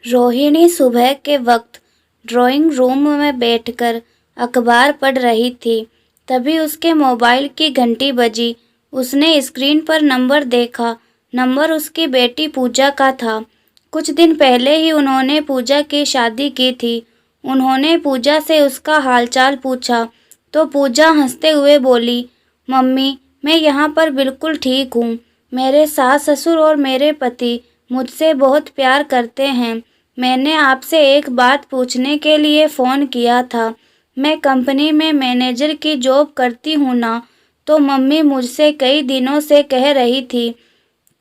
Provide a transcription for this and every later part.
रोहिणी सुबह के वक्त ड्राइंग रूम में बैठकर अखबार पढ़ रही थी। तभी उसके मोबाइल की घंटी बजी। उसने स्क्रीन पर नंबर देखा। नंबर उसकी बेटी पूजा का था। कुछ दिन पहले ही उन्होंने पूजा की शादी की थी। उन्होंने पूजा से उसका हालचाल पूछा तो पूजा हंसते हुए बोली, मम्मी, मैं यहाँ पर बिल्कुल ठीक हूँ। मेरे सास ससुर और मेरे पति मुझसे बहुत प्यार करते हैं। मैंने आपसे एक बात पूछने के लिए फ़ोन किया था। मैं कंपनी में मैनेजर की जॉब करती हूँ ना, तो मम्मी मुझसे कई दिनों से कह रही थी,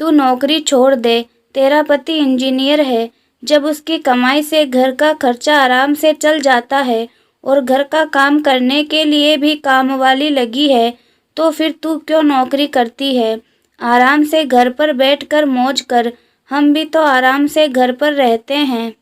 तू नौकरी छोड़ दे। तेरा पति इंजीनियर है। जब उसकी कमाई से घर का खर्चा आराम से चल जाता है और घर का काम करने के लिए भी कामवाली लगी है, तो फिर तू क्यों नौकरी करती है? आराम से घर पर बैठकर मौज कर। हम भी तो आराम से घर पर रहते हैं।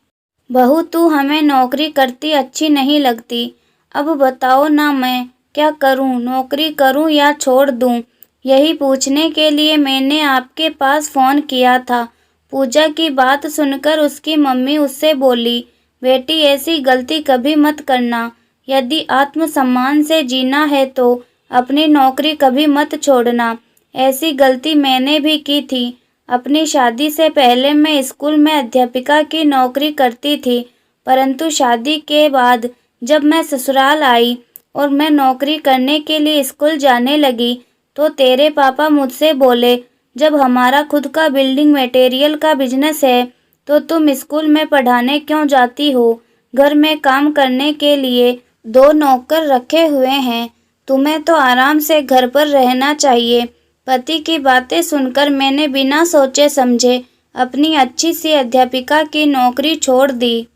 बहू, तू हमें नौकरी करती अच्छी नहीं लगती। अब बताओ ना, मैं क्या करूं? नौकरी करूं या छोड़ दूं? यही पूछने के लिए मैंने आपके पास फ़ोन किया था। पूजा की बात सुनकर उसकी मम्मी उससे बोली, बेटी, ऐसी गलती कभी मत करना। यदि आत्मसम्मान से जीना है तो अपनी नौकरी कभी मत छोड़ना। ऐसी गलती मैंने भी की थी। अपनी शादी से पहले मैं स्कूल में अध्यापिका की नौकरी करती थी, परंतु शादी के बाद जब मैं ससुराल आई और मैं नौकरी करने के लिए स्कूल जाने लगी, तो तेरे पापा मुझसे बोले, जब हमारा खुद का बिल्डिंग मटेरियल का बिजनेस है, तो तुम स्कूल में पढ़ाने क्यों जाती हो? घर में काम करने के लिए 2 नौकर रखे हुए हैं। तुम्हें तो आराम से घर पर रहना चाहिए। पति की बातें सुनकर मैंने बिना सोचे समझे अपनी अच्छी सी अध्यापिका की नौकरी छोड़ दी।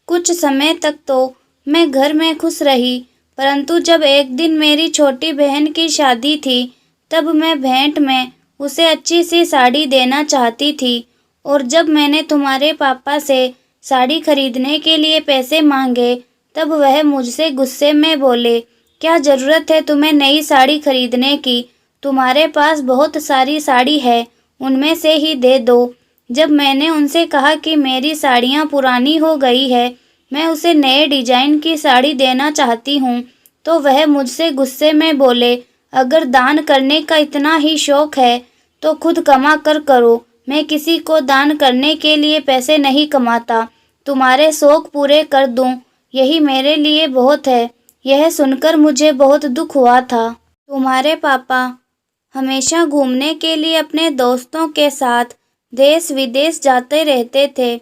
कुछ समय तक तो मैं घर में खुश रही, परंतु जब एक दिन मेरी छोटी बहन की शादी थी, तब मैं भेंट में उसे अच्छी सी साड़ी देना चाहती थी, और जब मैंने तुम्हारे पापा से साड़ी खरीदने के लिए पैसे मांगे, तब वह मुझसे गुस्से में बोले, क्या ज़रूरत है तुम्हें नई साड़ी खरीदने की? तुम्हारे पास बहुत सारी साड़ी है, उनमें से ही दे दो। जब मैंने उनसे कहा कि मेरी साड़ियाँ पुरानी हो गई है, मैं उसे नए डिजाइन की साड़ी देना चाहती हूँ, तो वह मुझसे गुस्से में बोले, अगर दान करने का इतना ही शौक है तो खुद कमा कर करो। मैं किसी को दान करने के लिए पैसे नहीं कमाता। तुम्हारे शौक पूरे कर दूँ, यही मेरे लिए बहुत है। यह सुनकर मुझे बहुत दुख हुआ था। तुम्हारे पापा हमेशा घूमने के लिए अपने दोस्तों के साथ देश विदेश जाते रहते थे।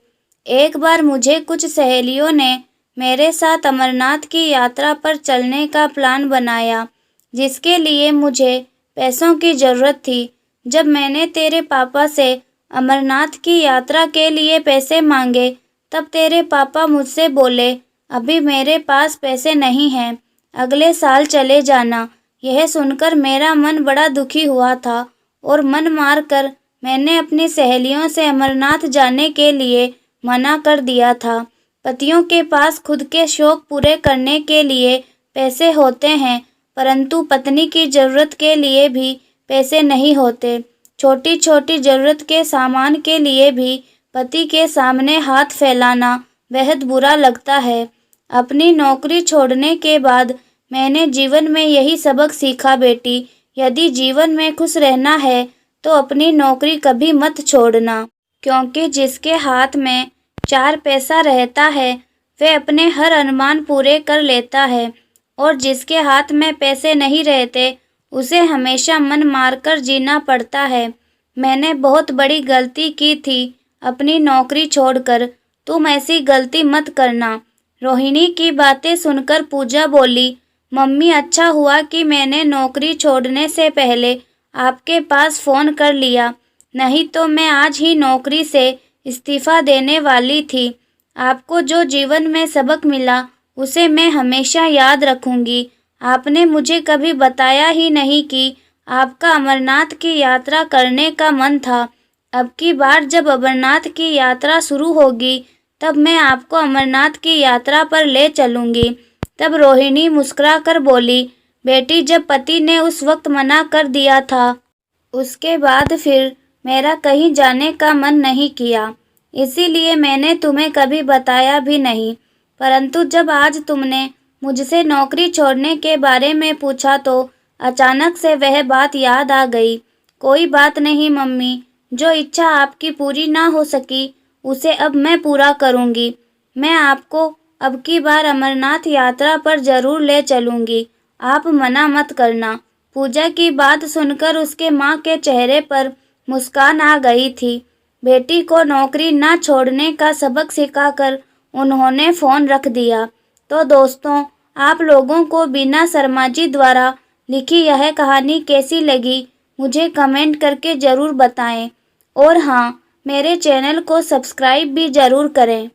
एक बार मुझे कुछ सहेलियों ने मेरे साथ अमरनाथ की यात्रा पर चलने का प्लान बनाया, जिसके लिए मुझे पैसों की ज़रूरत थी। जब मैंने तेरे पापा से अमरनाथ की यात्रा के लिए पैसे मांगे, तब तेरे पापा मुझसे बोले, अभी मेरे पास पैसे नहीं हैं, अगले साल चले जाना। यह सुनकर मेरा मन बड़ा दुखी हुआ था और मन मार कर मैंने अपनी सहेलियों से अमरनाथ जाने के लिए मना कर दिया था। पतियों के पास खुद के शौक पूरे करने के लिए पैसे होते हैं, परंतु पत्नी की ज़रूरत के लिए भी पैसे नहीं होते। छोटी छोटी ज़रूरत के सामान के लिए भी पति के सामने हाथ फैलाना बेहद बुरा लगता है। अपनी नौकरी छोड़ने के बाद मैंने जीवन में यही सबक सीखा, बेटी, यदि जीवन में खुश रहना है तो अपनी नौकरी कभी मत छोड़ना, क्योंकि जिसके हाथ में 4 पैसा रहता है वह अपने हर अरमान पूरे कर लेता है, और जिसके हाथ में पैसे नहीं रहते उसे हमेशा मन मारकर जीना पड़ता है। मैंने बहुत बड़ी गलती की थी अपनी नौकरी छोड़कर। तुम ऐसी गलती मत करना। रोहिणी की बातें सुनकर पूजा बोली, मम्मी, अच्छा हुआ कि मैंने नौकरी छोड़ने से पहले आपके पास फ़ोन कर लिया, नहीं तो मैं आज ही नौकरी से इस्तीफ़ा देने वाली थी। आपको जो जीवन में सबक मिला उसे मैं हमेशा याद रखूंगी। आपने मुझे कभी बताया ही नहीं कि आपका अमरनाथ की यात्रा करने का मन था। अब की बार जब अमरनाथ की यात्रा शुरू होगी, तब मैं आपको अमरनाथ की यात्रा पर ले चलूँगी। तब रोहिणी मुस्कुराकर बोली, बेटी, जब पति ने उस वक्त मना कर दिया था, उसके बाद फिर मेरा कहीं जाने का मन नहीं किया। इसीलिए मैंने तुम्हें कभी बताया भी नहीं। परंतु जब आज तुमने मुझसे नौकरी छोड़ने के बारे में पूछा तो अचानक से वह बात याद आ गई। कोई बात नहीं मम्मी, जो इच्छा आपकी पूरी ना हो सकी उसे अब मैं पूरा करूँगी। मैं आपको अब की बार अमरनाथ यात्रा पर ज़रूर ले चलूँगी, आप मना मत करना। पूजा की बात सुनकर उसके माँ के चेहरे पर मुस्कान आ गई थी। बेटी को नौकरी ना छोड़ने का सबक सिखाकर उन्होंने फ़ोन रख दिया। तो दोस्तों, आप लोगों को बीना शर्मा जी द्वारा लिखी यह कहानी कैसी लगी मुझे कमेंट करके ज़रूर बताएं। और हाँ, मेरे चैनल को सब्सक्राइब भी ज़रूर करें।